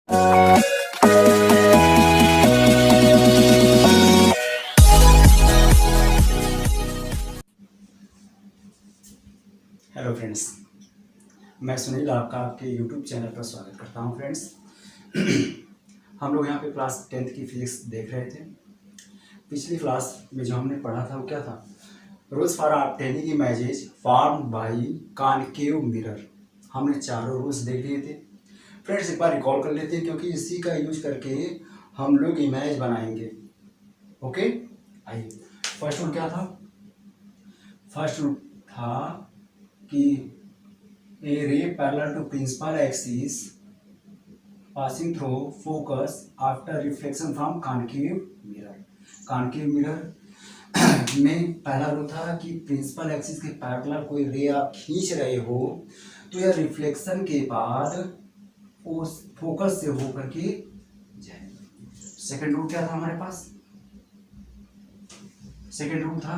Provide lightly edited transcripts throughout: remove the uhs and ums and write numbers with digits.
Hello friends, मैं सुनील आपका आपके यूट्यूब चैनल पर स्वागत करता हूं। फ्रेंड्स, हम लोग यहां पे क्लास 10th की फिजिक्स देख रहे थे। पिछली क्लास में जो हमने पढ़ा था वो क्या था? Rules for obtaining images formed by concave mirror. हमने चारों रूल्स देख लिए थे। फ्रेंड्स, एक बार रिकॉल कर लेते हैं क्योंकि इसी का यूज करके हम लोग इमेज बनाएंगे। ओके, आइए। फर्स्ट रूल क्या था? फर्स्ट रूल था कि a ray parallel to principal axis passing through focus after reflection from concave mirror। concave mirror में पहला रूल था कि प्रिंसिपल एक्सिस के पैरेलल कोई रे आप खींच रहे हो तो यह रिफ्लेक्शन के बाद उस फोकस से होकर के जाएगा। सेकंड रूल क्या था हमारे पास? सेकंड रूल था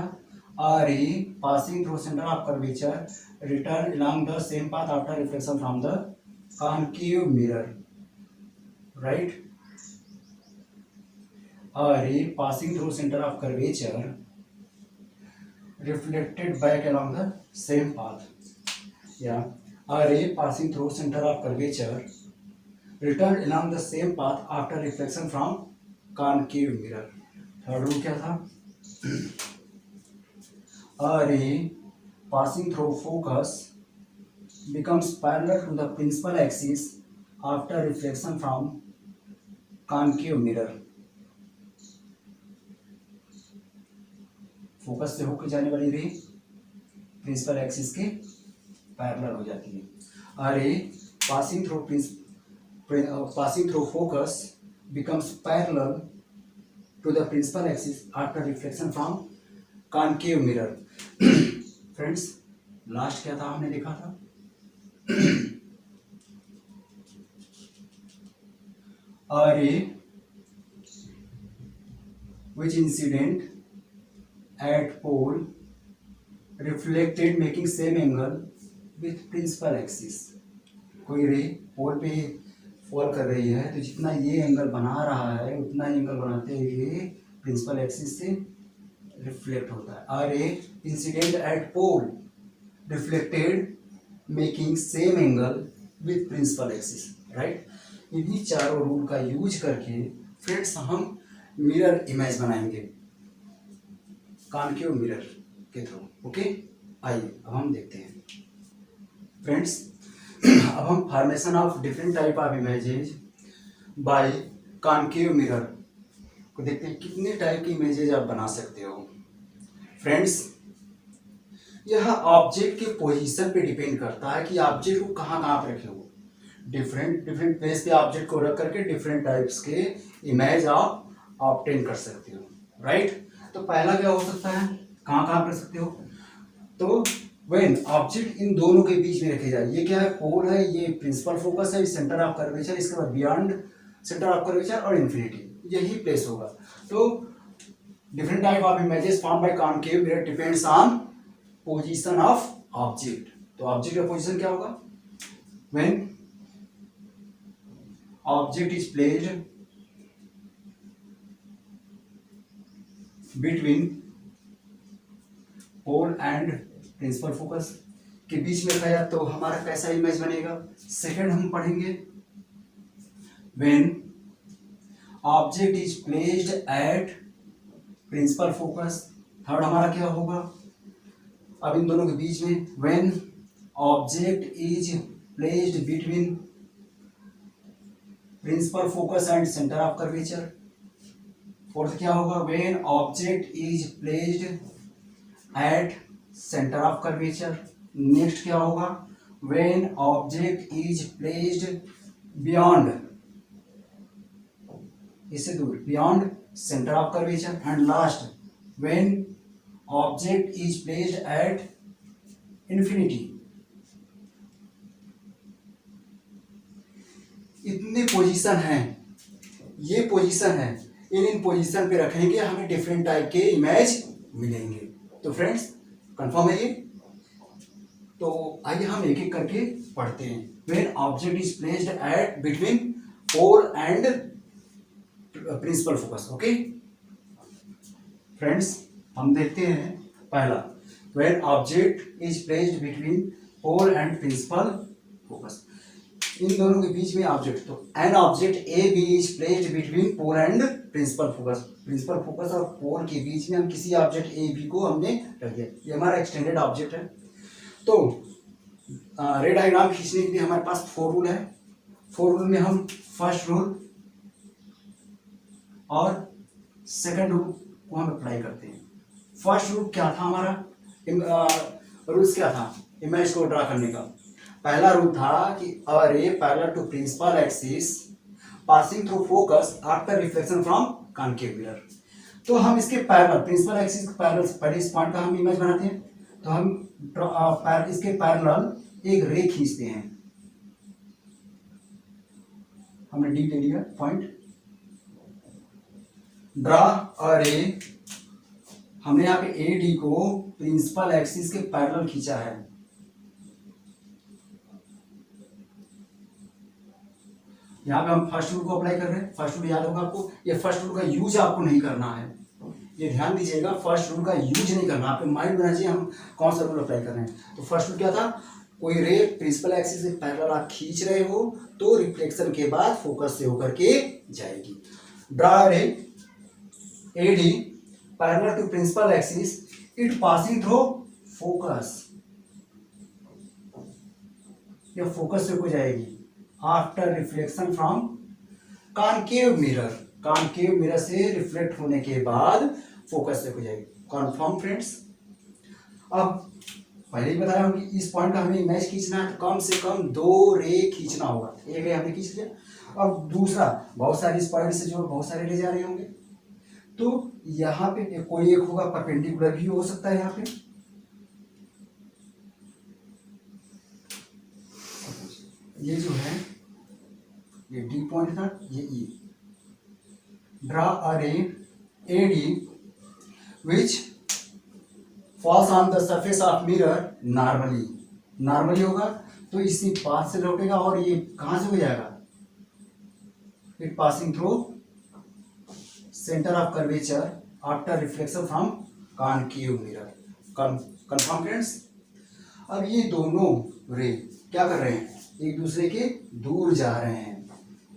a ray passing through center of curvature return along the same path after reflection from the concave mirror, right? A ray passing through center of curvature reflected back along the same path. Yeah, a ray passing through center of curvature return along the same path after reflection from concave mirror. Third rule क्या था? A ray passing through focus becomes parallel to the principal axis after reflection from concave mirror। Focus से होकर जाने वाली रे principal axis के parallel हो जाती है। A ray passing through focus becomes parallel to the principal axis after reflection from concave mirror। Friends, last क्या था हमने देखा था? A ray which incident at pole reflected making same angle with principal axis। कोई रे पोल पे fall कर रही है तो जितना ये एंगल बना रहा है उतना ही एंगल बनाते हुए प्रिंसिपल एक्सिस से रिफ्लेक्ट होता है। A ray incident at pole reflected making same angle with principal axis, right? इन्हीं चारों रूल का यूज करके फ्रेंड्स हम मिरर इमेज बनाएंगे कॉनकेव मिरर के थ्रू। ओके, आइए अब हम देखते हैं। फ्रेंड्स, अब हम formation of different type of images by concave mirror को देखते हैं। कितने टाइप की इमेजेज आप बना सकते हो? फ्रेंड्स, यह ऑब्जेक्ट के पोजीशन पे डिपेंड करता है कि ऑब्जेक्ट को कहाँ कहाँ पे रखे हो। डिफरेंट डिफरेंट प्लेस पे ऑब्जेक्ट को रख करके डिफरेंट टाइप्स के इमेज आप ऑब्टेन कर सकते हो, राइट? तो पहला क्या हो सकता है, कहाँ कहाँ कर सकते हो? तो व्हेन ऑब्जेक्ट इन दोनों के बीच में रखे जाए। ये क्या है? पोल है, ये प्रिंसिपल फोकस है, सेंटर ऑफ कर्वेचर, इसके बाद बियॉन्ड सेंटर ऑफ कर्वेचर और इन्फिनिटी, यही प्लेस होगा। तो different type of images formed by concave mirror depends on position of object। तो ऑब्जेक्ट का पोजीशन क्या होगा? when object is placed between pole and principal focus के बीच में रखा जाए तो हमारा कैसा इमेज बनेगा? सेकंड हम पढ़ेंगे when object is placed at principal focus. Third हमारा क्या होगा? अब इन दोनों के बीच में when object is placed between principal focus and centre of curvature. Fourth क्या होगा? When object is placed at centre of curvature. Next क्या होगा? When object is placed beyond, इससे दूर, beyond center of curvature। and last when object is placed at infinity। इतने position हैं, ये position है, इन पोजीशन पे रखेंगे हमें डिफरेंट टाइप के इमेज मिलेंगे। तो फ्रेंड्स, कंफर्म है ये? तो आइए हम एक एक करके पढ़ते हैं। when object is placed at between pole and principal focus. Okay friends, हम देखते हैं पहला, when object is placed between pole and principal focus. इन दोनों के बीच में ऑब्जेक्ट, तो an object A B is placed between pole and principal focus. Principal focus और पोल के बीच में हम किसी ऑब्जेक्ट ए बी को हमने रख दिया, ये हमारा एक्सटेंडेड ऑब्जेक्ट है। तो रे डायग्राम खींचने के लिए हमारे पास 4 रूल है। 4 रूल में हम फर्स्ट रूल और सेकंड रूल को हम अप्लाई करते हैं। फर्स्ट रूल क्या था हमारा, रूल्स क्या था इमेज को ड्रा करने का। पहला रूल था कि a ray parallel to principal axis passing through focus after reflection from concave mirror. तो हम इसके पैरेलल, प्रिंसिपल एक्सिस के पैरेलल, पहले इस पॉइंट का हम इमेज बनाते हैं, तो हम इसके पैरेलल एक रे खींचते हैं। हमने डी ले लिया पॉइंट, ड्रा अ रे, हमने यहाँ पे ए डी को प्रिंसिपल एक्सिस के पैरेलल खींचा है। यहाँ पे हम फर्स्ट रूल को अप्लाई कर रहे हैं। फर्स्ट रूल याद होगा आपको, ये फर्स्ट रूल का यूज आपको नहीं करना है, ये ध्यान दीजिएगा, फर्स्ट रूल का यूज नहीं करना, आपके माइंड में रहना चाहिए हम कौन सा रूल अप्लाई कर रहे हैं। तो फर्स्ट रूल क्या था, कोई रे प्रिंसिपल एक्सिस से पैरेलल आप खींच रहे हो तो रिफ्लेक्शन के बाद फोकस से होकर के जाएगी। Draw ray A D parallel to principal axis, it passing through focus, ये फोकस से हो जाएगी after reflection from concave mirror. Concave mirror से रिफ्लेक्ट होने के बाद फोकस से हो जाएगी। Confirm friends. अब पहले ही बताया हूं कि इस पॉइंट का हमें इमेज खींचना है, तो कम से कम 2 रे खींचना होगा। एक रे हमने खींच लिया, अब दूसरा, बहुत सारे इस पॉइंट से जो बहुत सारे रे जा रहे होंगे, तो यहाँ पे कोई एक होगा परपेंडिकुलर भी हो सकता है। यहाँ पे ये जो है, ये डी पॉइंट था, ये ई। ड्रा अ रे A D which falls on the surface of mirror normally. Normally होगा तो इसी पाथ से लौटेगा, और ये कहां से हो जाएगा, it passing through centre of curvature after reflection from concave mirror. Confirm friends. अब ये दोनों रे क्या कर रहे हैं, एक दूसरे के दूर जा रहे हैं।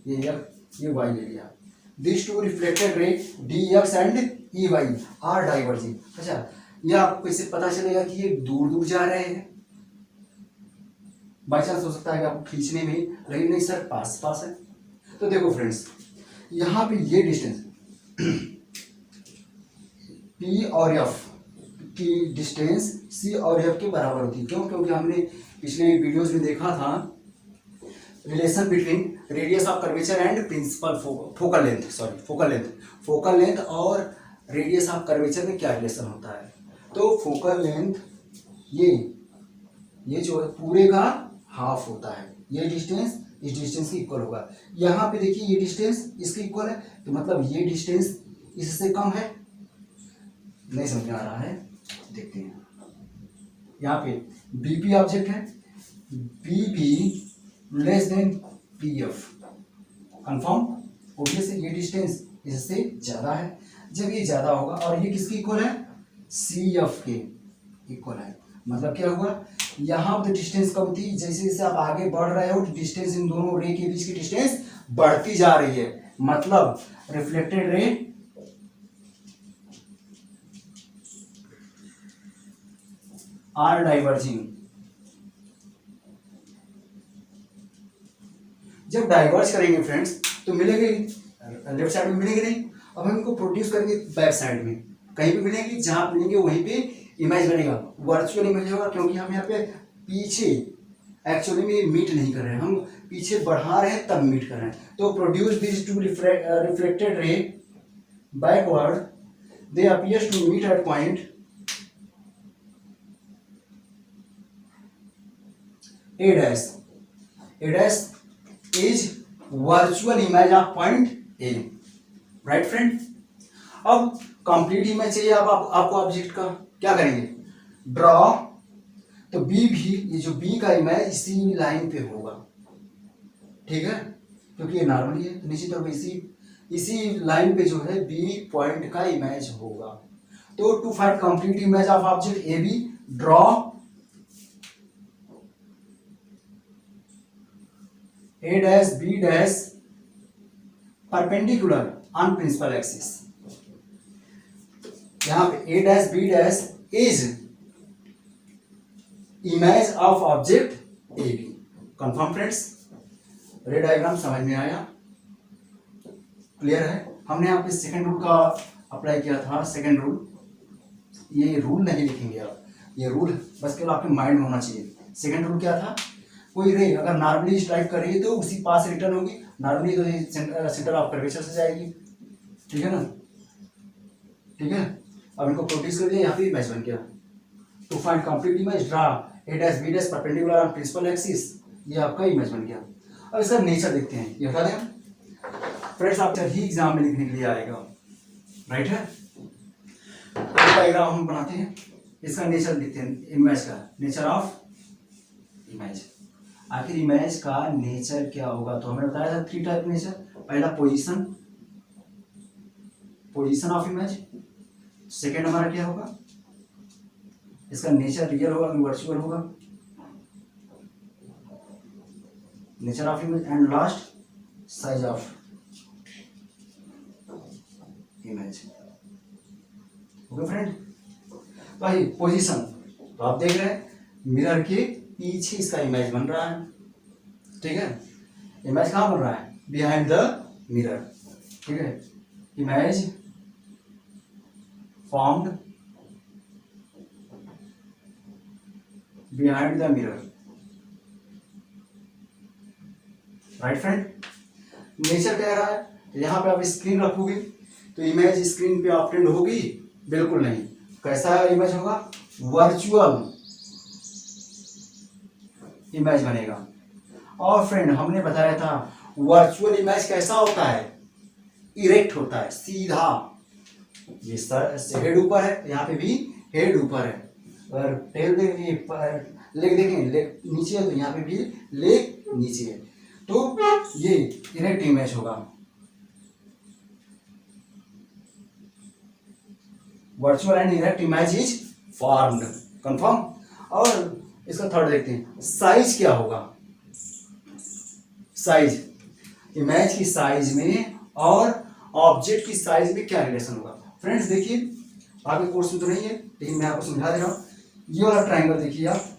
ये वाई ले लिया। This two reflected ray D X and E Y are diverging. अच्छा, ये आपको इससे पता चलेगा कि ये दूर दूर जा रहे हैं। बाई चांस हो सकता है कि आपको खींचने में, लेकिन नहीं सर पास पास है। तो देखो फ्रेंड्स, यहाँ पे ये डिस्टेंस पी और एफ की डिस्टेंस सी और एफ के बराबर होती है। क्यों? क्योंकि हमने पिछले वीडियोस में देखा था relation between radius of curvature and principal focal length, focal length और रेडियस ऑफ कर्वेचर में क्या रिलेशन होता है। तो फोकल लेंथ ये जो है पूरे का हाफ होता है, ये डिस्टेंस इस डिस्टेंस की इक्वल होगा। यहाँ पे देखिए ये डिस्टेंस इसके इक्वल है, तो मतलब ये डिस्टेंस इससे कम है। नहीं समझ में आ रहा है, देखते हैं। यहाँ पे बीपी ऑब्जेक्ट है, BP less than PF. Confirm. Obviously ये डिस्टेंस इससे ज्यादा है। जब ये ज्यादा होगा और ये किसकी इक्वल है, सीएफ के इक्वल है, मतलब क्या हुआ, यहाँ तो डिस्टेंस कम थी, जैसे जैसे आप आगे बढ़ रहे हो डिस्टेंस इन दोनों रे के बीच की डिस्टेंस बढ़ती जा रही है। मतलब रिफ्लेक्टेड रे आर डाइवर्जिंग। जब डाइवर्ज करेंगे फ्रेंड्स तो मिलेंगे लेफ्ट साइड में, मिलेंगे नहीं। अब हम इनको प्रोड्यूस करेंगे बैक साइड में, कहीं भी मिलेंगे, जहां मिलेंगे वहीं पे इमेज बनेगा, वर्चुअली मिल जाएगा। क्योंकि हम यहाँ पे पीछे एक्चुअली में मीट नहीं कर रहे हैं, हम पीछे बढ़ा रहे हैं तब मीट कर रहे हैं। तो produce this two reflected ray backward, they appears to meet at point A dash is virtual image of point A, right friend. अब कंप्लीट इमेज चाहिए अब आपको ऑब्जेक्ट का, क्या करेंगे, ड्रॉ। तो बी भी, ये जो बी का इमेज इसी लाइन पे होगा, ठीक है। क्योंकि ये नॉर्मली है, तो निश्चित तौर पर इसी लाइन पे जो है बी पॉइंट का इमेज होगा। तो to find complete image of object A B, draw A dash B dash perpendicular on principal axis. यहां पे A dash B dash is image of object A B. Confirm friends? Ray diagram समझ में आया? Clear है? हमने यहाँ पे second rule का अप्लाई किया था। सेकंड रूल, ये रूल नहीं लिखेंगे आप, ये रूल बस केवल आपके माइंड में होना चाहिए। सेकंड रूल क्या था? कोई रे अगर नॉर्मली स्ट्राइक कर रही है तो उसी पास रिटर्न होगी, नॉर्मली तो सेंटर ऑफ कर्वेचर से जाएगी। ठीक है ना? ठीक है, अब इनको प्रोड्यूस कर दिया, यहाँ पे इमेज बन गया। To find complete image, draw A dash B dash perpendicular on principal axis, ये आपका इमेज बन गया। अब इसका नेचर देखते हैं, ये हटा दें फ्रेंड्स, आप ही एग्जाम में लिखने के लिए आएगा, राइट है? डायग्राम हम बनाते हैं, इसका नेचर देखते हैं, इमेज का नेचर ऑफ इमेज। आखिर इमेज का नेचर क्या होगा? तो हमने बताया था 3 टाइप नेचर। पहला position, position of image. Second हमारा क्या होगा? इसका नेचर रियल होगा कि वर्चुअल होगा, nature of image. And last size of image. Okay friend? भाई पोजीशन, तो आप देख रहे हैं मिरर के पीछे इसका इमेज बन रहा है। ठीक है, इमेज कहाँ बन रहा है? Behind the mirror. ठीक है, image formed behind the mirror, right friend? Nature कह रहा है यहां पे आप स्क्रीन रखोगे तो इमेज स्क्रीन पे ऑब्टेंड होगी? बिल्कुल नहीं। कैसा इमेज होगा? वर्चुअल इमेज बनेगा। और फ्रेंड हमने बताया था वर्चुअल इमेज कैसा होता है? इरेक्ट होता है, सीधा। ये सर से हेड ऊपर है, यहाँ पे भी हेड ऊपर है, और टेल देखिए, लेग देखें लेग नीचे है, तो यहाँ पे भी लेग नीचे है, तो ये इरेक्ट इमेज होगा। Virtual and erect image is formed. Confirm? और इसका थर्ड देखते हैं, साइज क्या होगा? साइज, इमेज की साइज में और ऑब्जेक्ट की साइज में क्या रिलेशन होगा? फ्रेंड्स देखिए, आगे कोर्स में तो नहीं है लेकिन मैं आपको समझा दे रहा हूं। ये वाला ट्राइंगल देखिए आप,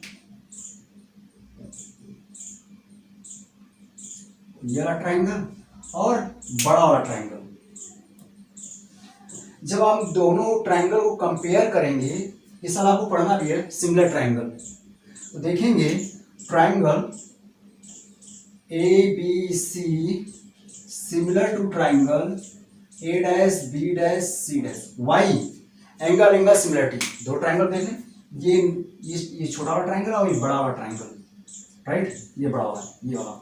ये वाला ट्राइंगल और बड़ा वाला ट्राइंगल, जब हम दोनों ट्राइंगल को कंपेयर करेंगे, इस साल आपको पढ़ना भी है सिमिलर ट्राइंगल, तो देखेंगे triangle A B C similar to triangle A dash B dash C dash why, angle angle similarity. दो ट्राइंगल देख लें, ये छोटा वाला ट्राइंगल और ये बड़ा वाला ट्राइंगल, राइट? ये बड़ा वाला, ये वाला,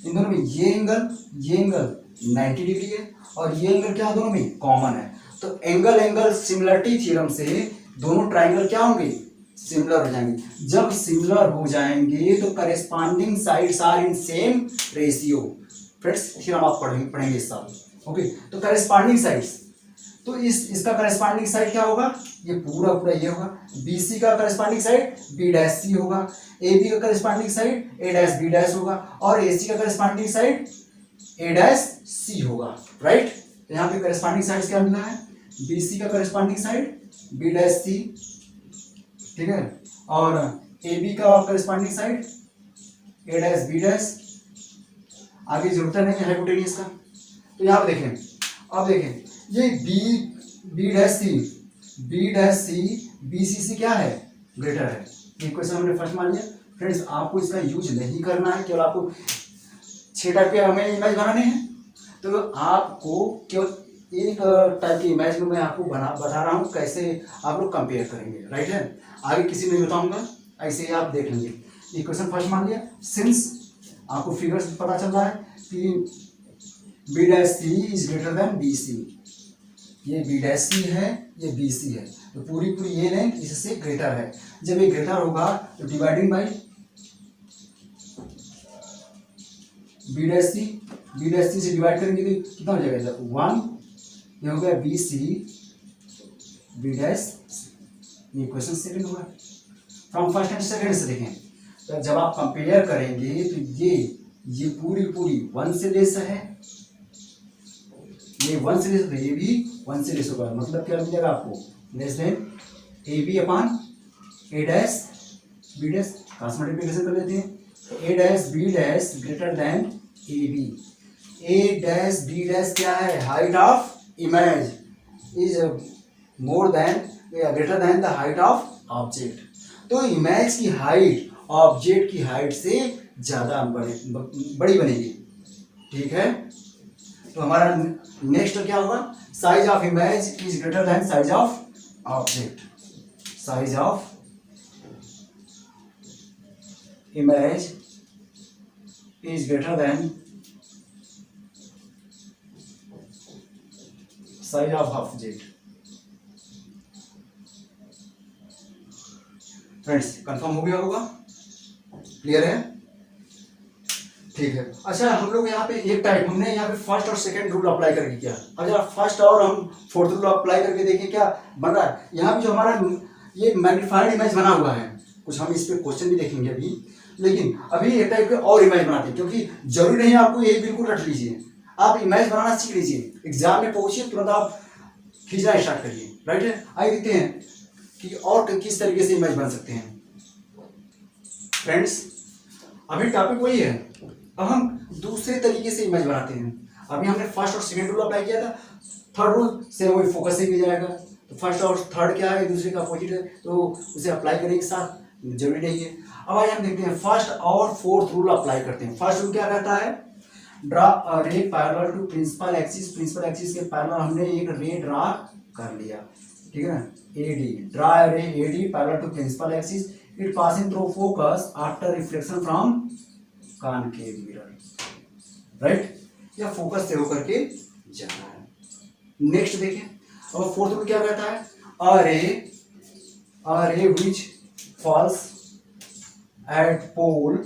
इन दोनों में ये एंगल 90 डिग्री है और ये एंगल क्या दोनों में कॉमन है। तो एंगल एंगल सिमिलरिटी थ्योरम से दोनों ट्राइंगल क्या होंगे? सिमिलर हो जाएंगे। जब सिमिलर हो जाएंगे तो corresponding sides are in same ratio. Friends theorem आप पढ़ेंगे इस साल। ओके, तो करेस्पॉन्डिंग साइड्स, तो इसका करेस्पॉन्डिंग साइड क्या होगा? ये पूरा ये होगा। BC का corresponding side B dash C होगा, AB का corresponding side A dash B dash होगा और AC का corresponding side A dash C होगा, राइट? तो यहाँ पे करेस्पॉन्डिंग साइड क्या मिला है? BC का corresponding side B dash C, ठीक है, और AB का corresponding side A dash B dash. आगे जरूरत नहीं है हाइपोटेन्यूज का। तो यहाँ पे देखें, अब देखें ये B डैश C BC से क्या है? ग्रेटर है। ये क्वेश्चन हमने फर्स्ट मान लिया। फ्रेंड्स आपको इसका यूज नहीं करना है, केवल आपको 6 टाइप के हमें इमेज बनाने हैं, तो आपको केवल एक टाइप की इमेज में मैं आपको बता रहा हूँ कैसे आप लोग कंपेयर करेंगे, राइट है? आगे किसी में बताऊंगा, ऐसे ही आप देख लेंगे। ये क्वेश्चन फर्स्ट मान लिया। सिंस आपको फिगर से पता चल रहा है कि B dash C is greater then BC, ये B डैश C है, ये BC है, तो पूरी ये लेंथ इससे ग्रेटर है। जब ये ग्रेटर होगा तो डिवाइडिंग बाई बी डैश सी से डिवाइड करेंगे तो कितना हो जाएगा सर 1, ये हो गया बी सी बी डैश, ये क्वेश्चन सेकंड होगा। फ्रॉम फर्स्ट एंड सेकंड से देखें तो जब आप कंपेयर करेंगे तो ये पूरी 1 से लेस है, ये 1 से लेस होगा, ये भी 1 से लेस होगा, मतलब क्या मिलेगा आपको less than A B upon A dash B dash, cross multiplication कर लेते हैं। A dash B dash greater than A B, A dash B dash क्या है, height of image is more than या greater than the height of object. तो image की height object की height से ज़्यादा बड़ी बनेगी, ठीक है। तो हमारा नेक्स्ट क्या होगा, size of image is greater than size of object, size of image is greater than size of object. Friends confirm हो गया होगा, क्लियर है, ठीक है। अच्छा हम लोग यहाँ पे एक टाइप हमने यहाँ पे फर्स्ट और सेकंड रूल अप्लाई करके किया, अब जरा फर्स्ट और हम फोर्थ रूल अप्लाई करके देखें क्या बन रहा है। यहाँ पे जो हमारा ये मैग्नीफाइड इमेज बना हुआ है, कुछ हम इस पे क्वेश्चन भी देखेंगे अभी, लेकिन अभी एक टाइप के और इमेज बनाते हैं, क्योंकि जरूरी नहीं है आपको यही बिल्कुल रट लीजिए, आप इमेज बनाना सीख लीजिए, एग्जाम में पहुंचिए तुरंत आप खींचना स्टार्ट करिए, राइट है। आइए देखते हैं कि और किस तरीके से इमेज बन सकते हैं। फ्रेंड्स अभी टॉपिक वही है, अब हम दूसरे तरीके से इमेज बनाते हैं। अभी हमने फर्स्ट और सेकंड रूल अप्लाई किया था, थर्ड रूल से वही फोकसिंग भी जाएगा, तो फर्स्ट और थर्ड क्या है, दूसरे का अपोजिट है, तो उसे अप्लाई करने के साथ जरूरी नहीं है। अब आइए हम देखते हैं फर्स्ट और फोर्थ रूल अप्लाई करते हैं। फर्स्ट रूल क्या कहता है, draw a ray parallel to principal axis, principal axis के पैरेलल हमने एक रे ड्रा कर लिया, ठीक है ना, AD, draw a ray AD parallel to principal axis, it passing through focus after reflection from concave mirror, right, या फोकस से होकर के जा रहा है। नेक्स्ट देखें, अब फोर्थ रूल क्या कहता है, a ray which falls at pole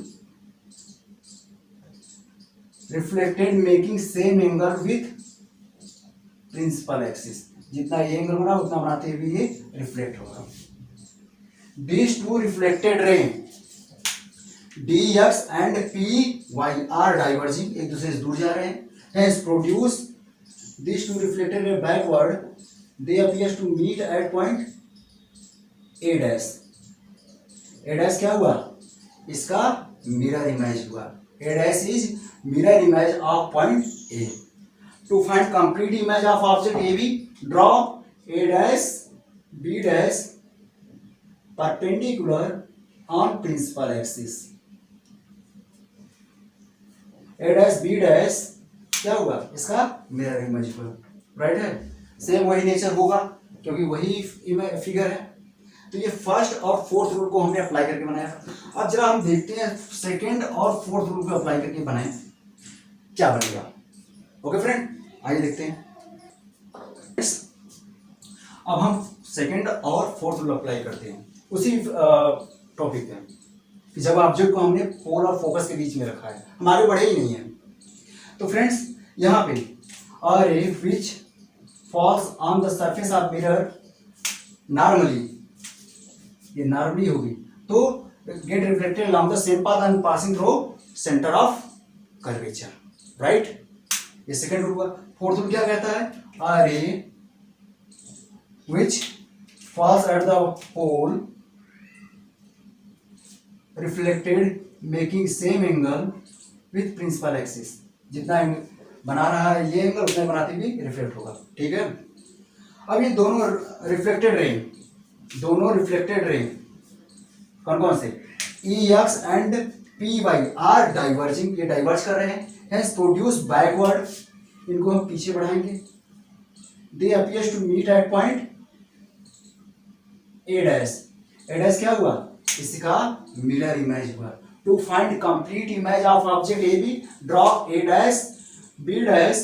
reflected making same angle with principal axis, जितना ये एंगल बना उतना बनाते हुए ये रिफ्लेक्ट होगा। These two reflected ray dx and py are diverging, एक दूसरे से दूर जा रहे हैं, hence produce these two reflected ray backward, they appears to meet at point a dash, a dash क्या हुआ, इसका मिरर इमेज हुआ, a dash is mirror image of point a. To find complete image of object AB, draw a dash b dash perpendicular on principal axis. A dash b dash क्या हुआ, इसका mirror image हुआ, right है। Same वही nature होगा क्योंकि वही figure है। तो ये फर्स्ट और फोर्थ रूल को हमने अप्लाई करके बनाया। अब जरा हम देखते हैं सेकंड और फोर्थ रूल को अप्लाई करके बनाए क्या बनेगा। ओके फ्रेंड, आइए देखते हैं। अब हम सेकंड और फोर्थ रूल अप्लाई करते हैं उसी टॉपिक पे कि जब ऑब्जेक्ट को हमने पोल और फोकस के बीच में रखा है, हमारे बढ़े ही नहीं है। तो फ्रेंड्स यहाँ पे a ray which falls on the surface of mirror normally, ये नॉर्मली होगी तो get reflected along the same path and passing through centre of curvature, right. ये सेकंड रूल हुआ। फोर्थ रूल क्या कहता है, a ray which falls at the pole reflected making same angle with principal axis, जितना बना रहा है ये एंगल उतना बनाते भी रिफ्लेक्ट होगा, ठीक है। अब ये दोनों रिफ्लेक्टेड रे कौन कौन से, E X and P Y are diverging, ये डाइवर्ज कर रहे हैं, हैंस प्रोड्यूस बैकवर्ड, इनको हम पीछे बढ़ाएंगे। They appears to meet at point A dash, A dash क्या हुआ, इसका मिरर इमेज हुआ। To find complete image of object A B, draw A dash B dash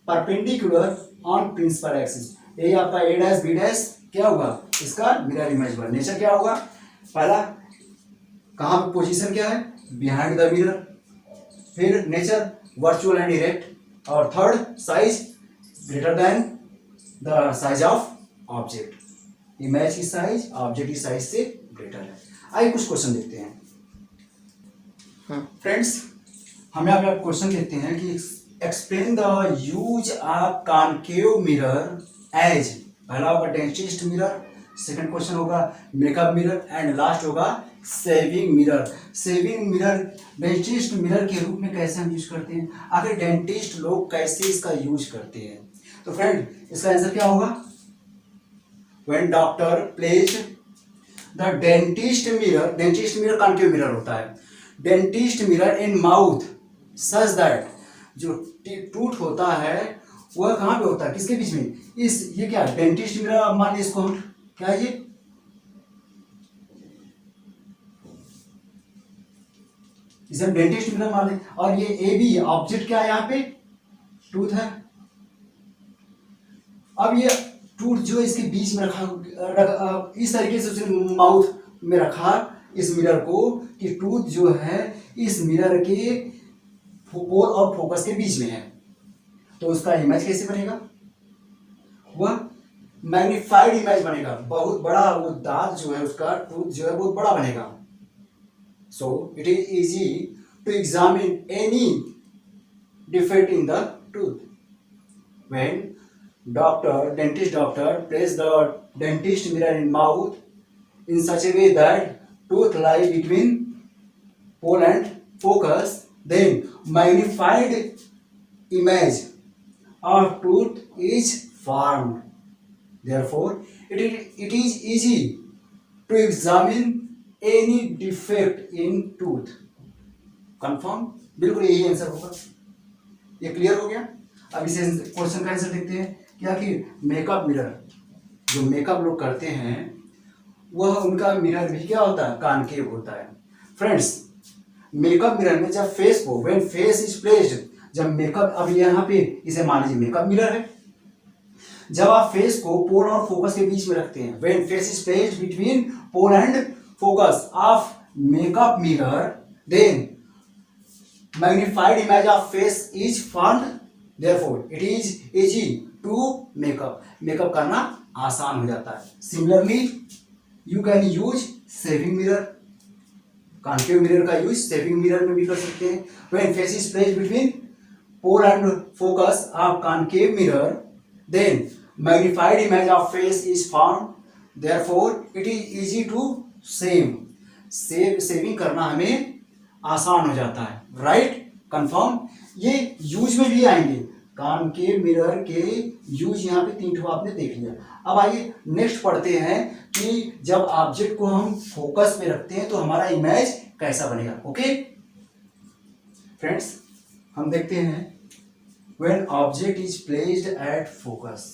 perpendicular on principal axis. ये आपका ए डैश बी डैश क्या होगा, इसका mirror image हुआ। नेचर क्या होगा, पहला कहाँ पे पोजीशन क्या है, बिहाइंड द मिरर, फिर नेचर, वर्चुअल एंड इरेक्ट, और third size greater than the size of object. Image की साइज ऑब्जेक्ट की साइज से ग्रेटर है। आइए कुछ क्वेश्चन देखते हैं। फ्रेंड्स, हम यहाँ पे क्वेश्चन देखते हैं कि explain the use of concave mirror as, पहला होगा डेंटिस्ट मिरर, सेकंड क्वेश्चन होगा मेकअप मिरर, एंड लास्ट होगा shaving mirror. Shaving mirror dentist mirror के रूप में कैसे हम यूज करते हैं, आखिर डेंटिस्ट लोग कैसे इसका यूज करते हैं। तो फ्रेंड, इसका आंसर क्या होगा? When doctor placed the dentist mirror concave mirror होता है, dentist mirror in mouth such that, जो टूथ होता है वह कहाँ पे होता है, किसके बीच में, इस ये क्या डेंटिस्ट मिरर, मान लीजिए इसको हम क्या, ये इसे हम डेंटिस्ट मिरर मान लें, और ये ए बी ऑब्जेक्ट क्या है, यहाँ पे टूथ है। अब ये टूथ जो इसके बीच में रखा इस तरीके से उसे माउथ में रखा इस मिरर को, कि टूथ जो है इस मिरर के पोल और फोकस के बीच में है। तो उसका इमेज कैसे बनेगा, वह मैग्नीफाइड इमेज बनेगा, बहुत बड़ा, वो दांत जो है उसका टूथ जो है बहुत बड़ा बनेगा। So it is easy to examine any defect in the tooth when dentist doctor place the dentist mirror in mouth in such a way that tooth lie between pole and focus, then magnified image of tooth is formed. Therefore, it is easy to examine any defect in tooth. Confirm? बिल्कुल यही answer होगा। ये clear हो गया। अब इसे question का answer देखते हैं कि आखिर मेकअप मिरर, जो मेकअप लोग करते हैं वह उनका मिरर भी क्या होता है, कॉनकेव होता है। फ्रेंड्स, मेकअप मिरर में जब फेस को, व्हेन फेस इज प्लेस्ड, जब मेकअप, अब यहाँ पे इसे मान लीजिए मेकअप मिरर है, जब आप फेस को पोल और फोकस के बीच में रखते हैं, when face is placed between pole and focus of makeup mirror, then magnified image of face is formed. Therefore, it is easy to makeup करना आसान हो जाता है। Similarly, you can use saving mirror, concave mirror का use saving mirror में भी कर सकते हैं। When face is placed between pole and focus of concave mirror, then magnified image of face is formed. Therefore, it is easy to saving करना हमें आसान हो जाता है। Right, confirm. ये यूज में भी आएंगे, कॉनकेव मिरर के यूज यहाँ पे 3 ठो आपने देख लिया। अब आइए नेक्स्ट पढ़ते हैं कि जब ऑब्जेक्ट को हम फोकस में रखते हैं तो हमारा इमेज कैसा बनेगा। ओके फ्रेंड्स, हम देखते हैं when object is placed at focus,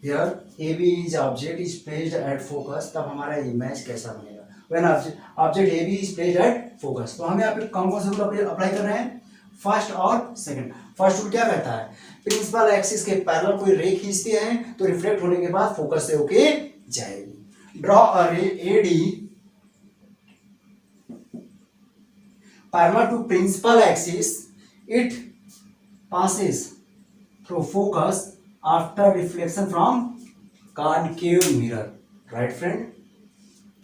here A B is object is placed at focus, तब हमारा इमेज कैसा बनेगा। When object A B is placed at focus, तो हम यहाँ पे कौन कौन से रूल अप्लाई कर रहे हैं, फर्स्ट और सेकंड। फर्स्ट रूल क्या कहता है, प्रिंसिपल एक्सिस के पैरेलल कोई रे खींचते हैं तो रिफ्लेक्ट होने के बाद फोकस से होके जाएगी। Draw a ray AD parallel to principal axis, it passes through focus after reflection from concave mirror. Right friend?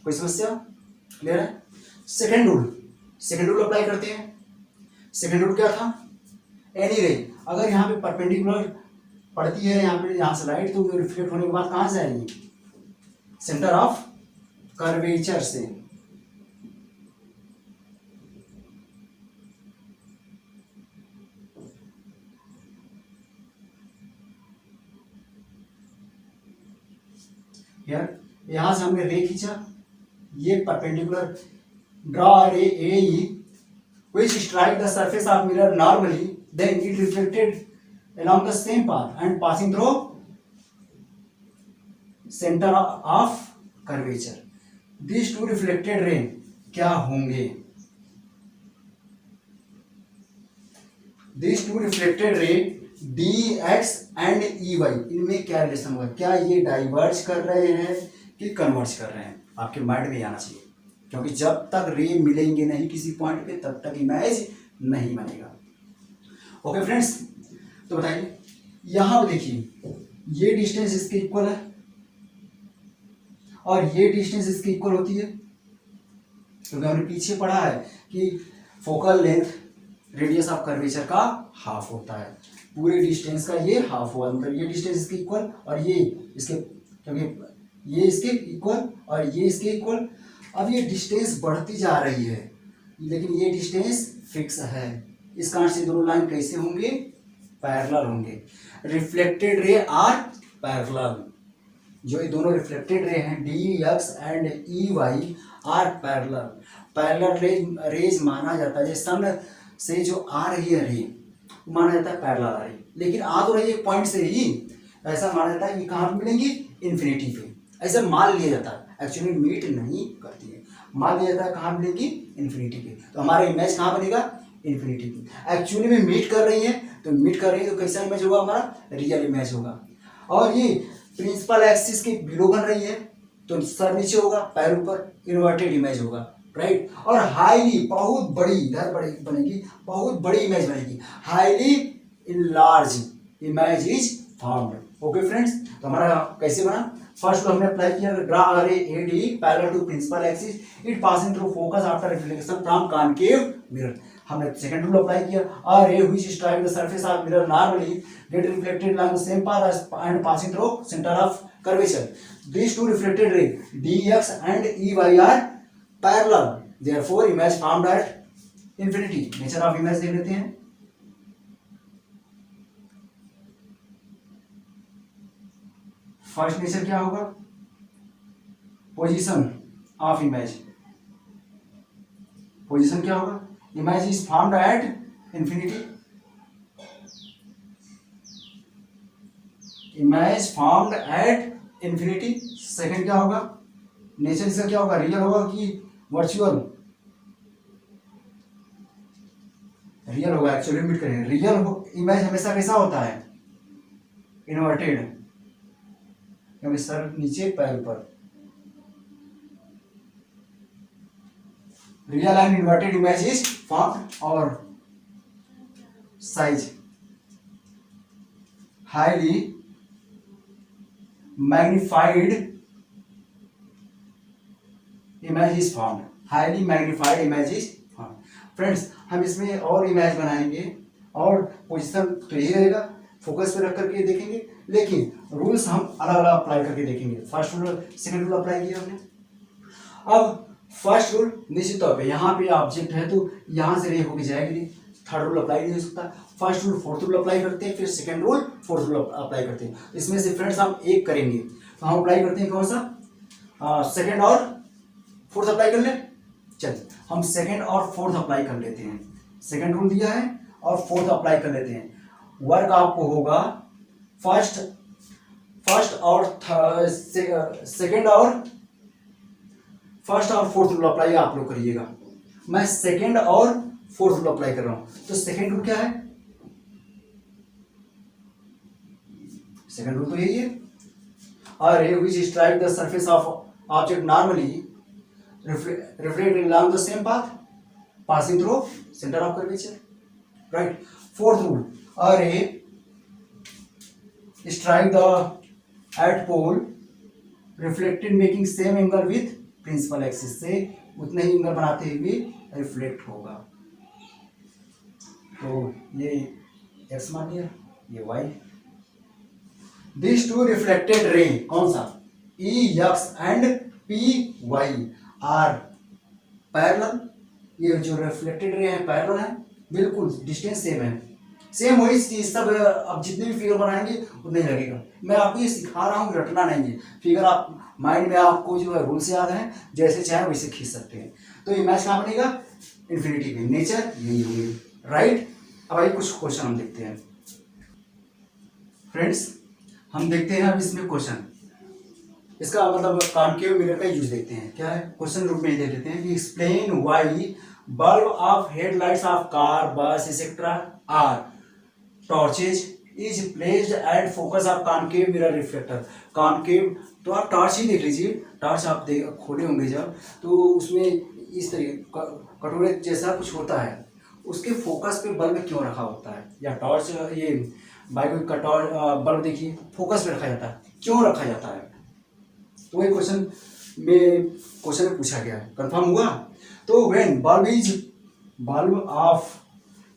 कोई समस्या? क्लियर है? सेकेंड रूल अप्लाई करते हैं। सेकेंड रूल क्या था, एनी रे अगर यहाँ पे परपेंडिकुलर पड़ती है, यहाँ से लाइट, तो रिफ्लेक्ट होने के बाद कहाँ से आएगी, सेंटर ऑफ कर्वेचर से। यहां से हमने रे खींचा, ये परपेंडिकुलर, ड्रॉ रे ए which strike the surface of mirror normally, then it reflected along the same path and passing through center of curvature. These two reflected ray क्या होंगे, these two reflected ray dx and ey, इनमें क्या relation होगा, क्या ये diverge कर रहे हैं कि कन्वर्ज कर रहे हैं, आपके माइंड में आना चाहिए, क्योंकि जब तक रे मिलेंगे नहीं किसी पॉइंट पे तब तक इमेज नहीं बनेगा। ओके फ्रेंड्स, तो बताइए यहाँ पे देखिए ये डिस्टेंस इसके इक्वल है और ये डिस्टेंस इसके इक्वल होती है, क्योंकि हमने पीछे पढ़ा है कि focal length radius of curvature का हाफ होता है, पूरे डिस्टेंस का ये हाफ हुआ, मतलब ये डिस्टेंस इसके इक्वल और ये इसके, क्योंकि ये इसके इक्वल और ये इसके इक्वल। अब ये डिस्टेंस बढ़ती जा रही है लेकिन ये डिस्टेंस फिक्स है, इस कारण से दोनों लाइन कैसे होंगे, पैरेलल होंगे। रिफ्लेक्टेड रे आर पैरेलल, जो ये दोनों रिफ्लेक्टेड रे हैं D X and E Y are parallel. Parallel rays माना जाता है, जैसे सन से जो आ रही है रे माना जाता है पैरेलल आ रही, लेकिन आ तो रही है एक पॉइंट से ही, ऐसा माना जाता है कि कहाँ पे मिलेंगी, इन्फिनिटी पे, ऐसा मान लिया जाता है। एक्चुअली मीट नहीं करती है, मान लिया जाता है कहाँ मिलेगी, इन्फिनिटी पे। तो हमारा इमेज कहाँ बनेगा, इन्फिनिटी पे। एक्चुअली में मीट कर रही है तो मीट कर रही है तो कैसा इमेज होगा, हमारा रियल इमेज होगा। और ये प्रिंसिपल एक्सिस के बिलो बन रही है तो सर नीचे होगा, पैर ऊपर, इन्वर्टेड इमेज होगा, राइट। और हाईली, बहुत बड़ी, इधर बड़ी बनेगी, बहुत बड़ी इमेज बनेगी, highly enlarge image is formed. Okay friends, तो हमारा कैसे बना, फर्स्ट हमने अप्लाई किया, draw a ray AD parallel to principal axis, it passing through focus after reflection from concave mirror. हमने सेकंड रूल अप्लाई किया, a ray which strike the surface of mirror normally get reflected along the same path and passing through center of curvature. These two reflected ray dx and ey are parallel, therefore image formed at infinity. Nature of image देख लेते हैं। First nature क्या होगा, position of image, position क्या होगा, image is formed at infinity, image formed at infinity. Second क्या होगा, nature इसका क्या होगा, रियल होगा कि वर्चुअल, रियल होगा। एक्चुअली मिट करेंगे, रियल इमेज हमेशा कैसा होता है, इन्वर्टेड, क्योंकि सर नीचे पैर ऊपर। Real and inverted image is formed और size highly magnified image is formed, highly magnified image is formed. Friends, हम इसमें और इमेज बनाएंगे और पोजीशन तो यही रहेगा, फोकस पे रख करके देखेंगे, लेकिन रूल्स हम अलग अलग अप्लाई करके देखेंगे। First rule, second rule apply किया हमने। अब फर्स्ट रूल निश्चित तौर पे यहाँ पे ऑब्जेक्ट है तो यहाँ से रे होके जाएगी, थर्ड रूल अप्लाई नहीं हो सकता। First rule fourth rule apply करते हैं, फिर second rule fourth rule apply करते हैं। इसमें से फ्रेंड्स हम एक करेंगे, तो हम अप्लाई करते हैं कौन सा, सेकंड और फोर्थ अप्लाई कर ले। चलिए हम सेकंड और फोर्थ अप्लाई कर लेते हैं, सेकंड रूल दिया है और फोर्थ अप्लाई कर लेते हैं। वर्क आपको होगा फर्स्ट और सेकंड और फर्स्ट और फोर्थ रूल अप्लाई आप लोग करिएगा, मैं सेकंड और फोर्थ रूल अप्लाई कर रहा हूं। तो सेकंड रूल क्या है, सेकंड रूल तो यही है, a ray which strike the surface of object normally reflected along the same path passing through center of curvature, right. Fourth rule, a ray strike the at pole reflected making same angle with principal axis, से उतने ही angle बनाते हुए reflect होगा। तो ये x मान लिया, ये y। दिस टू रिफ्लेक्टेड रे कौन सा, EX and PY are parallel, ये जो रिफ्लेक्टेड रे है पैरेलल है, बिल्कुल डिस्टेंस सेम है, सेम वही चीज सब। अब जितने भी फिगर बनाएंगे उतना ही लगेगा। मैं आपको ये सिखा रहा हूँ, रटना नहीं है फिगर, आप माइंड में आपको जो है रूल से याद है, जैसे चाहे वैसे खींच सकते हैं। तो इमेज कहाँ बनेगा, इन्फिनिटी पे, नेचर यही होगी, राइट। अब आइए कुछ क्वेश्चन हम देखते हैं। फ्रेंड्स, हम देखते हैं अब इसमें क्वेश्चन, इसका मतलब कॉनकेव मिरर का यूज देखते हैं। क्या है, क्वेश्चन रूप में दे देते हैं कि explain why bulb of headlights of car, bus etcetera or torches is placed at focus of concave mirror reflector. Concave, तो आप टॉर्च ही देख लीजिए, टॉर्च आप खोले होंगे जब, तो उसमें इस तरीके कटोरे जैसा कुछ होता है, उसके फोकस पे बल्ब क्यों रखा होता है, या टॉर्च, ये बाइक का टॉर्च बल्ब देखिए फोकस पे रखा जाता है, क्यों रखा जाता है? तो वही क्वेश्चन में पूछा गया है, कंफर्म हुआ? तो व्हेन बल्ब ऑफ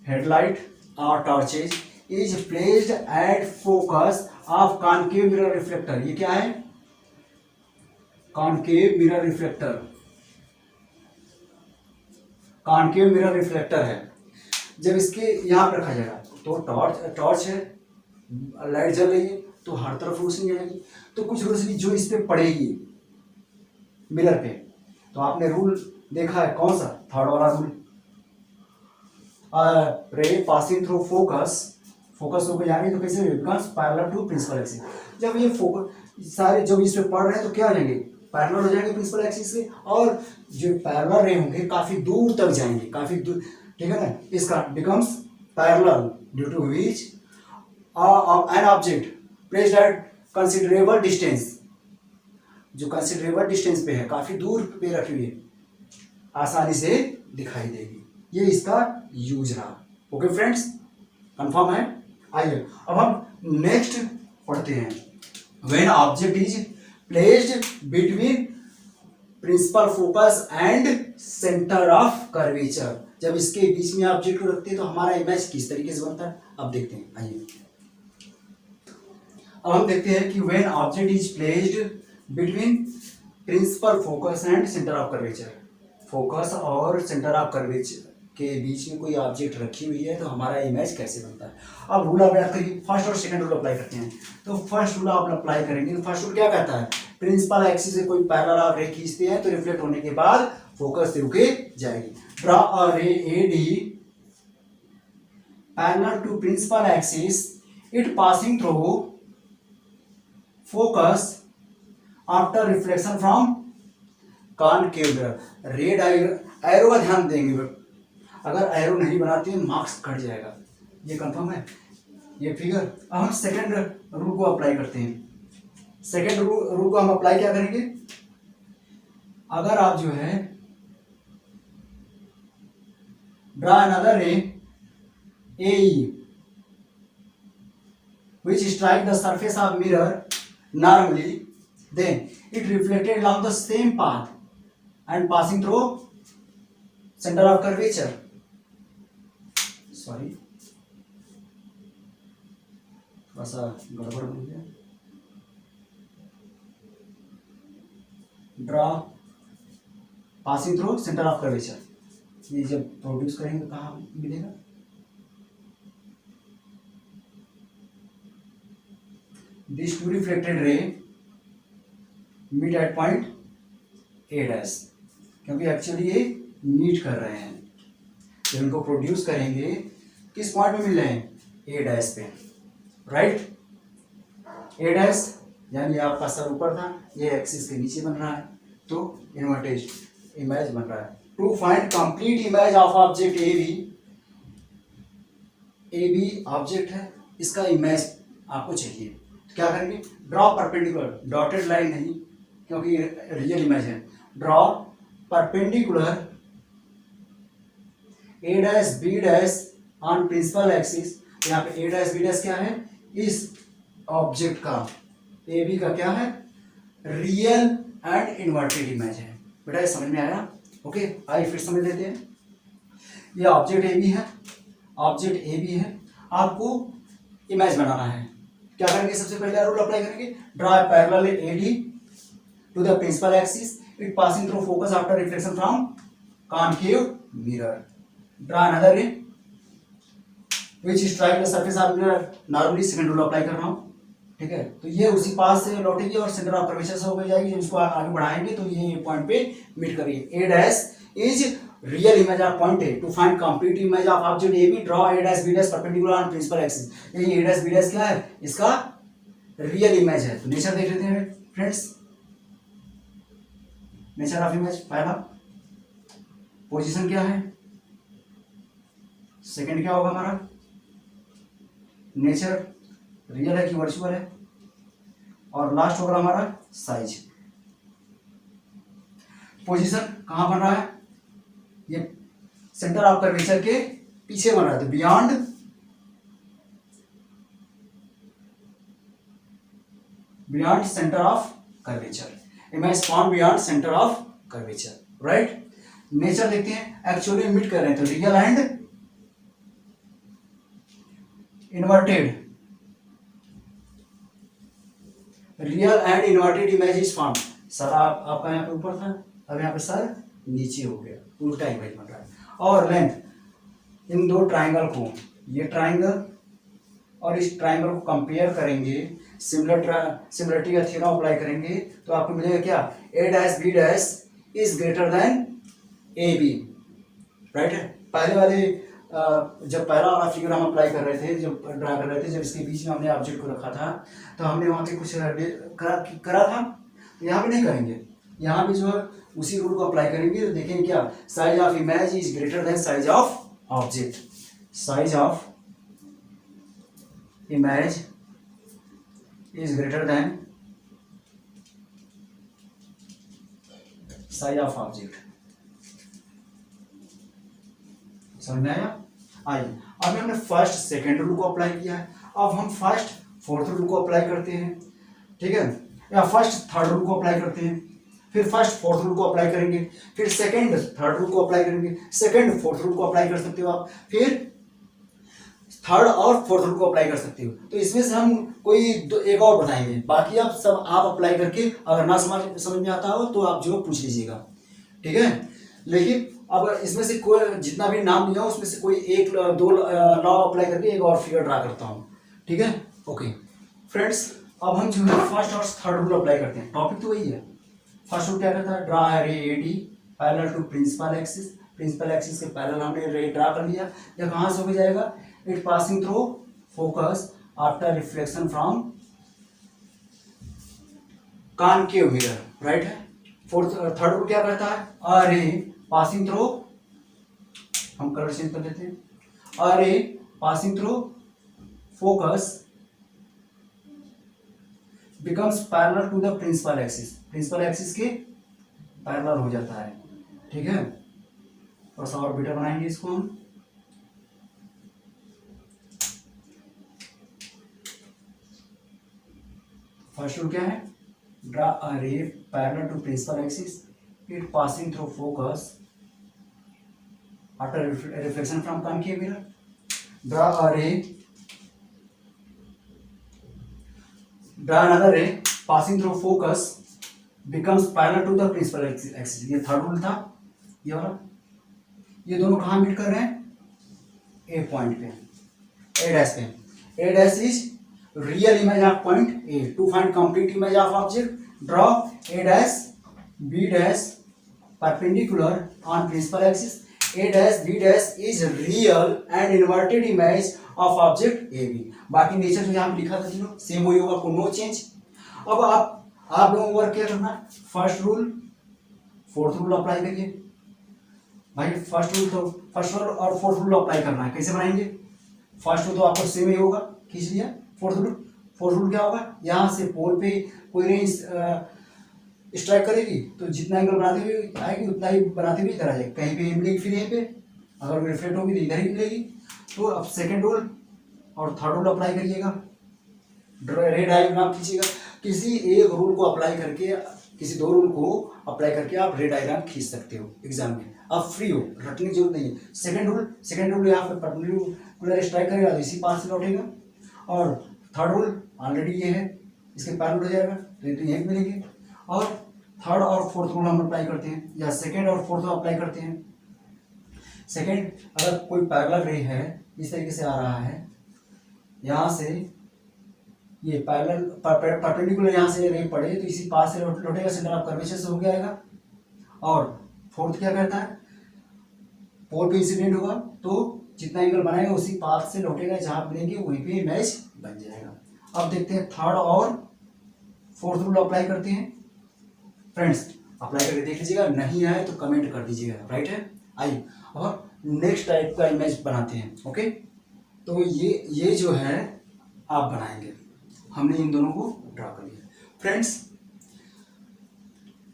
हेडलाइट और torches is placed at focus of concave mirror reflector, ये क्या है? Concave mirror reflector, concave mirror reflector है। जब इसके यहाँ पे रखा जाएगा तो टॉर्च है, लाइट जल रही है तो हर तरफ रोशनी आएगी, तो कुछ रोशनी जो इस पे पड़ेगी मिरर पे, तो आपने रूल देखा है कौन सा? थर्ड वाला रूल, रे पासिंग थ्रू फोकस होकर जाएंगे तो कैसे becomes parallel to principal axis. जब ये फोकस सारे जब इस पे पड़ रहे हैं तो क्या हो जाएंगे? पैरेलल हो जाएंगे प्रिंसिपल एक्सिस से, और जो पैरेलल रे होंगे काफी दूर तक जाएंगे, काफी दूर, ठीक है ना? इसका becomes parallel due to which an object placed at considerable distance, जो कंसिडरेबल डिस्टेंस पे है, काफी दूर पे रखी हुई है, आसानी से दिखाई देगी। ये इसका यूज रहा। ओके फ्रेंड्स, कंफर्म है? आइए अब हम नेक्स्ट पढ़ते हैं। When object is placed between principal focus and centre of curvature, जब इसके बीच में ऑब्जेक्ट को रखते हैं तो हमारा इमेज किस तरीके से बनता है, अब देखते हैं। आइए अब हम देखते हैं कि when object is placed between principal focus and centre of curvature, focus और सेंटर ऑफ कर्वेचर के बीच में कोई ऑब्जेक्ट रखी हुई है तो हमारा इमेज कैसे बनता है। अब रूल अप्लाई करिए, फर्स्ट और सेकंड रूल अप्लाई करते हैं। तो फर्स्ट रूल आप अप्लाई करेंगे, फर्स्ट रूल क्या कहता है? प्रिंसिपल एक्सिस से कोई पैरेलल आप रे खींचते हैं तो रिफ्लेक्ट होने के बाद फोकस से रुके जाएगी। Draw a ray AD parallel to principal axis, it passing through focus after reflection from concave mirror. Ray arrow का ध्यान देंगे, अगर एरो नहीं बनाते हैं मार्क्स कट जाएगा, ये कंफर्म है? ये फिगर। अब हम सेकंड रूल को अप्लाई करते हैं। सेकंड रूल को हम अप्लाई क्या करेंगे? अगर आप जो है ड्रा अनदर रे ए which strike the surface of mirror normally, then it reflected along the same path and passing through center of curvature. Sorry, थोड़ा सा गड़बड़ हो गया। Draw passing through centre of curvature, ये जब प्रोड्यूस करेंगे तो कहाँ मिलेगा? This two reflected ray meet at point A dash, क्योंकि एक्चुअली ये मीट कर रहे हैं, तो इनको प्रोड्यूस करेंगे किस पॉइंट पे मिल रहे हैं? ए डैश पे, राइट? ए डैश यानी आपका सर ऊपर था, ये एक्सिस के नीचे बन रहा है, तो इन्वर्टेड इमेज बन रहा है। To find complete image of object A B object है, इसका इमेज आपको चाहिए, तो क्या करेंगे? ड्रॉ परपेंडिकुलर, डॉटेड लाइन नहीं क्योंकि रियल इमेज है। Draw perpendicular A dash B dash on principal axis. यहाँ पे ए डैश बी डैश क्या है? इस ऑब्जेक्ट का, ए बी का क्या है? रियल एंड इन्वर्टेड इमेज है। बेटा ये समझ में आया? ओके, आइए फिर समझ लेते हैं। ये ऑब्जेक्ट ए बी है, ऑब्जेक्ट ए बी है, आपको इमेज बनाना है। क्या करेंगे? सबसे पहले रूल अप्लाई करेंगे। Draw parallel A D to the principal axis, it passing through focus after reflection from concave mirror. Draw another ray which strike the surface of mirror normally. Second rule apply कर रहा हूँ, ठीक है? तो ये उसी पास से लौटेगी और सेंटर ऑफ कर्वेचर से होकर जाएगी। जब इसको आगे बढ़ाएंगे तो ये पॉइंट पे मीट करेगी। A dash is real image of point A. To find complete image of object A B, draw A dash B dash perpendicular on principal axis. ये ए डैश बी डैश क्या है? इसका real image है। तो nature देख लेते हैं friends. Nature of image, पहला पोजीशन क्या है, सेकंड क्या होगा हमारा, नेचर रियल है कि वर्चुअल है, और लास्ट होगा हमारा साइज। पोजीशन कहाँ बन रहा है? ये सेंटर ऑफ कर्वेचर के पीछे बन रहा था, beyond centre of curvature, image found beyond centre of curvature, right. Nature देखते हैं, एक्चुअली मिट कर रहे हैं तो real and inverted image is found. Sir आपका यहाँ पे ऊपर था, अब यहाँ पे सर नीचे हो गया, उल्टा इमेज बन रहा है। और लेंथ, इन दो ट्राइंगल को, ये ट्राइंगल और इस ट्राइंगल को कंपेयर करेंगे, सिमिलरिटी का थ्योरम अप्लाई करेंगे तो आपको मिलेगा क्या, A dash B dash is greater than A B, right है। पहले वाले जब पहला वाला फिगर हम अप्लाई कर रहे थे, जब ड्रा कर रहे थे, जब इसके बीच में हमने ऑब्जेक्ट को रखा था तो हमने वहाँ पे कुछ करा था, तो यहाँ पे नहीं करेंगे। यहाँ पे जो है उसी रूल को अप्लाई करेंगे तो देखेंगे क्या, size of image is greater than size of object, size of image is greater than size of object. समझ में आया? आइए अब हमने फर्स्ट सेकेंड रूल को अप्लाई किया है, अब हम फर्स्ट फोर्थ रूल को अप्लाई करते हैं, ठीक है, या फर्स्ट थर्ड रूल को अप्लाई करते हैं, फिर फर्स्ट फोर्थ रूल को अप्लाई करेंगे, फिर सेकेंड थर्ड रूल को अप्लाई करेंगे, सेकेंड फोर्थ रूल को अप्लाई कर सकते हो आप, फिर थर्ड और फोर्थ रूल को अप्लाई कर सकते हो। तो इसमें से हम कोई एक और बताएंगे, बाकी आप सब आप अप्लाई करके अगर ना समझ में आता हो तो आप जो पूछ लीजिएगा, ठीक है। लेकिन अब इसमें से कोई जितना भी नाम दिया उसमें से कोई एक दो लॉ अप्लाई करके एक और फिगर ड्रा करता हूँ, ठीक है। ओके फ्रेंड्स, अब हम जो है फर्स्ट और थर्ड रूल अप्लाई करते हैं, टॉपिक तो वही है। फर्स्ट रूल क्या कहता है, draw ray AD parallel to principal axis, principal axis के पैरेलल हमने रे ड्रा कर लिया, यह कहाँ से हो जाएगा, it passing through focus after reflection from concave mirror, right है। थर्ड रूल क्या कहता है, अ रे पासिंग थ्रू, हम कलर चेंज कर लेते हैं, a ray passing through focus becomes parallel to the principal axis, principal axis के parallel हो जाता है, ठीक है। थोड़ा सा और बेटर बनाएंगे इसको हम, फर्स्ट रूल क्या है, draw a ray parallel to principal axis, it passing through focus after reflection from concave mirror, draw another ray passing through focus becomes parallel to the principal axis। ये third rule था, ये वाला, ये दोनों कहाँ meet कर रहे हैं, ए पॉइंट पे, ए डैश पे। A dash is real image of point A, to find complete image of object draw A dash B dash perpendicular on principal axis, a dash b dash is real and inverted image of object AB। बाकी nature जो यहाँ पे लिखा था zero same वही होगा, आपको no change. अब आप लोगों को वर्क क्या करना है, first rule fourth rule apply करिए भाई। फर्स्ट रूल और फोर्थ रूल अप्लाई करना है, कैसे बनाएंगे, फर्स्ट रूल तो आपको सेम ही होगा, खींच लिया। फोर्थ रूल क्या होगा, यहाँ से पोल पे कोई रेंज स्ट्राइक करेगी तो जितना एंगल बनाते हुए आएगी उतना ही बनाते हुए इधर आ जाएगी, कहीं पे मिलेगी फिर यहीं पे, अगर रिफ्लेक्ट होगी तो इधर ही मिलेगी। तो अब सेकंड रूल और थर्ड रूल अप्लाई करिएगा, रे डायग्राम खींचिएगा, किसी एक रूल को अप्लाई करके, किसी दो रूल को अप्लाई करके आप रे डायग्राम खींच सकते हो एग्जाम में, आप फ्री हो, रटने की जरूरत नहीं है। सेकंड रूल यहाँ पे परपेंडिकुलर स्ट्राइक करेगा तो इसी पास से लौटेगा, और थर्ड रूल ऑलरेडी ये है, इसके पैरेलल हो जाएगा तो ये तो यहीं मिलेंगे। और थर्ड और फोर्थ रूल हम अप्लाई करते हैं, या सेकंड और फोर्थ अप्लाई करते हैं। सेकंड, अगर कोई पैरेलल रे है इस तरीके से आ रहा है, यहाँ से ये पैरेलल परपेंडिकुलर यहाँ से रे पड़े तो इसी पास से लौटेगा, सेंटर ऑफ कर्वेचर से हो गया। और फोर्थ क्या कहता है, पोल पे इंसिडेंट होगा तो जितना एंगल बनाएगा उसी पाथ से लौटेगा, जहाँ मिलेंगे वहीं पे इमेज बन जाएगा। अब देखते हैं थर्ड और फोर्थ रूल अप्लाई करते हैं। फ्रेंड्स अप्लाई करके देख लीजिएगा, नहीं आए तो कमेंट कर दीजिएगा, राइट है। आइए और नेक्स्ट टाइप का इमेज बनाते हैं। ओके, तो ये जो है आप बनाएंगे, हमने इन दोनों को ड्रा कर लिया। फ्रेंड्स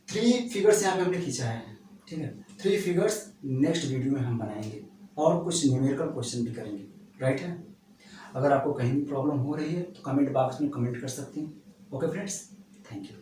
3 फिगर्स यहाँ पे हमने खींचा है, ठीक है। 3 फिगर्स नेक्स्ट वीडियो में हम बनाएंगे। और कुछ न्यूमेरिकल क्वेश्चन भी करेंगे, राइट है। अगर आपको कहीं भी प्रॉब्लम हो रही है तो कमेंट बॉक्स में कमेंट कर सकते हैं। Okay friends, thank you.